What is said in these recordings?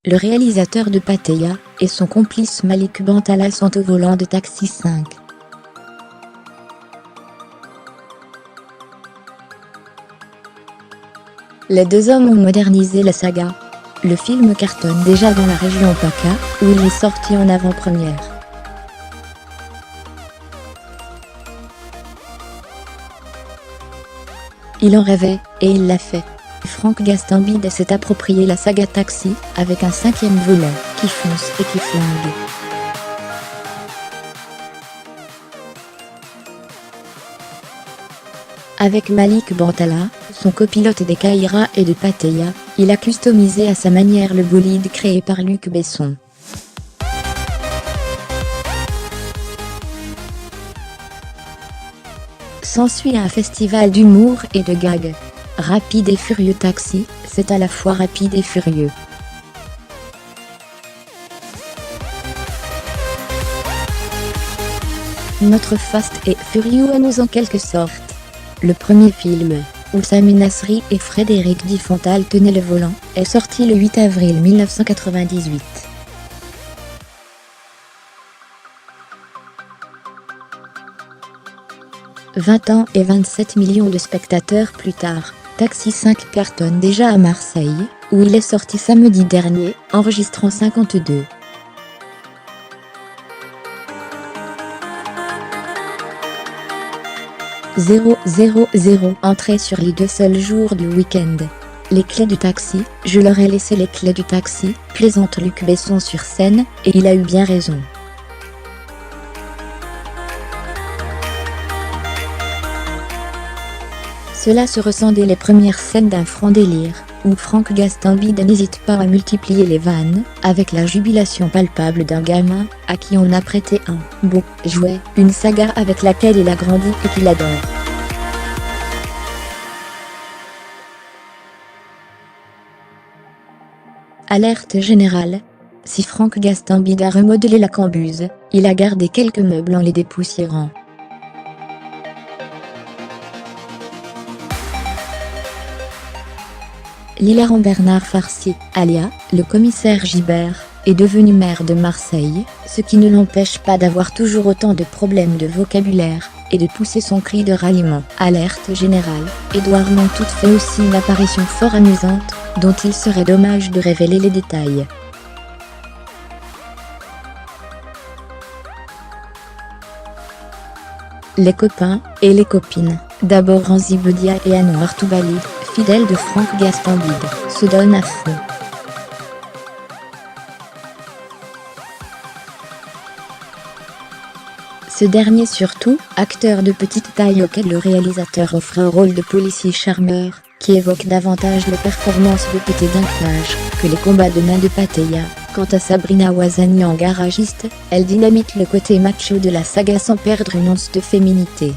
le réalisateur de Pattaya, et son complice Malik Bantala sont au volant de Taxi 5. Les deux hommes ont modernisé la saga. Le film cartonne déjà dans la région PACA, où il est sorti en avant-première. Il en rêvait, et il l'a fait. Frank Gastambide s'est approprié la saga Taxi, avec un 5e volet, qui fonce et qui flingue. Avec Malik Bantala, son copilote des Caïras et de Pattaya, il a customisé à sa manière le bolide créé par Luc Besson. S'ensuit un festival d'humour et de gags. Rapide et furieux Taxi, c'est à la fois rapide et furieux. Notre Fast et Furious nous en quelque sorte. Le premier film, où Samir Nasri et Frédéric Diffenthal tenaient le volant, est sorti le 8 avril 1998. « 20 ans et 27 millions de spectateurs plus tard, Taxi 5 cartonne déjà à Marseille, où il est sorti samedi dernier, enregistrant 52 000 entrées sur les 2 seuls jours du week-end. Les clés du taxi, je leur ai laissé les clés du taxi, plaisante Luc Besson sur scène, et il a eu bien raison. Cela se ressent dès les premières scènes d'un franc délire, où Frank Gastambide n'hésite pas à multiplier les vannes, avec la jubilation palpable d'un gamin, à qui on a prêté un beau jouet, une saga avec laquelle il a grandi et qu'il adore. Alerte générale. Si Frank Gastambide a remodelé la cambuse, il a gardé quelques meubles en les dépoussiérant. L'hilarant Bernard Farcy, alias le commissaire Gibert, est devenu maire de Marseille, ce qui ne l'empêche pas d'avoir toujours autant de problèmes de vocabulaire, et de pousser son cri de ralliement. Alerte générale, Édouard Mantoute fait aussi une apparition fort amusante, dont il serait dommage de révéler les détails. Les copains et les copines, d'abord Ranzy Bedia et Anouar Toubali, fidèles de Frank Gastambide, se donnent à fond. Ce dernier surtout, acteur de petite taille auquel le réalisateur offre un rôle de policier charmeur, qui évoque davantage les performances de Pété Dinklage que les combats de main de Pattaya. Quant à Sabrina Ouazani en garagiste, elle dynamite le côté macho de la saga sans perdre une once de féminité.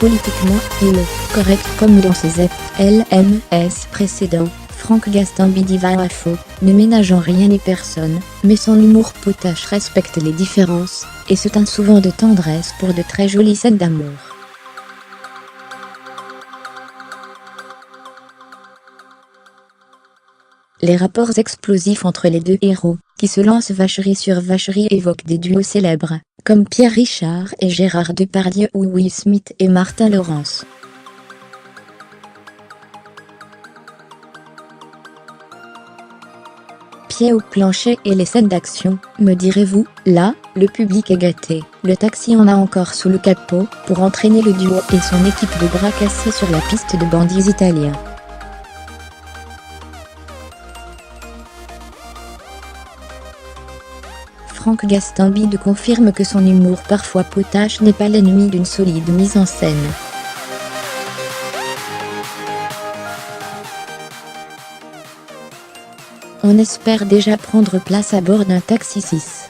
Politiquement, il est correct comme dans ses FLMS précédents. Frank Gastambide y va à fond, ne ménageant rien ni personne, mais son humour potache respecte les différences, et se teint souvent de tendresse pour de très jolies scènes d'amour. Les rapports explosifs entre les deux héros, qui se lancent vacherie sur vacherie, évoquent des duos célèbres, comme Pierre Richard et Gérard Depardieu ou Will Smith et Martin Lawrence. Pieds au plancher et les scènes d'action, me direz-vous, là, le public est gâté. Le taxi en a encore sous le capot, pour entraîner le duo et son équipe de bras cassés sur la piste de bandits italiens. Frank Gastambide confirme que son humour parfois potache n'est pas l'ennemi d'une solide mise en scène. On espère déjà prendre place à bord d'un Taxi 6.